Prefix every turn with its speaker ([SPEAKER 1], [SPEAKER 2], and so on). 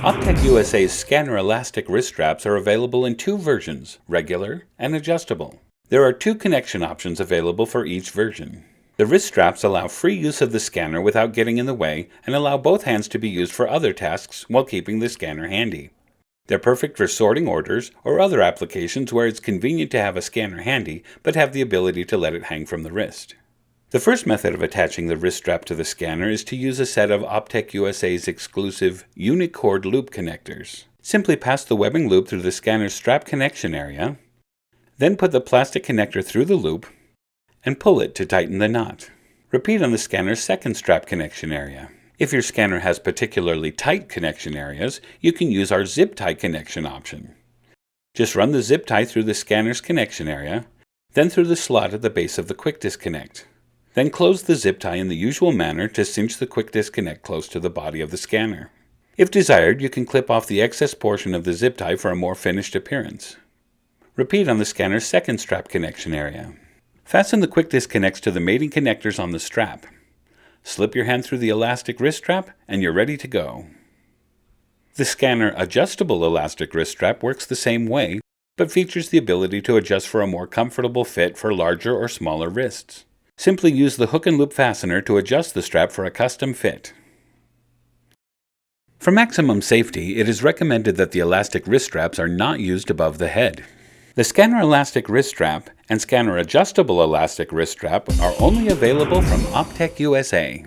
[SPEAKER 1] Optech USA's scanner elastic wrist straps are available in two versions, regular and adjustable. There are two connection options available for each version. The wrist straps allow free use of the scanner without getting in the way and allow both hands to be used for other tasks while keeping the scanner handy. They're perfect for sorting orders or other applications where it's convenient to have a scanner handy but have the ability to let it hang from the wrist. The first method of attaching the wrist strap to the scanner is to use a set of Optech USA's exclusive Uni-Cord Loop Connectors. Simply pass the webbing loop through the scanner's strap connection area, then put the plastic connector through the loop and pull it to tighten the knot. Repeat on the scanner's second strap connection area. If your scanner has particularly tight connection areas, you can use our zip tie connection option. Just run the zip tie through the scanner's connection area, then through the slot at the base of the quick disconnect. Then close the zip tie in the usual manner to cinch the quick disconnect close to the body of the scanner. If desired, you can clip off the excess portion of the zip tie for a more finished appearance. Repeat on the scanner's second strap connection area. Fasten the quick disconnects to the mating connectors on the strap. Slip your hand through the elastic wrist strap and you're ready to go. The scanner adjustable elastic wrist strap works the same way, but features the ability to adjust for a more comfortable fit for larger or smaller wrists. Simply use the hook and loop fastener to adjust the strap for a custom fit. For maximum safety, it is recommended that the elastic wrist straps are not used above the head. The scanner elastic wrist strap and scanner adjustable elastic wrist strap are only available from Optech USA.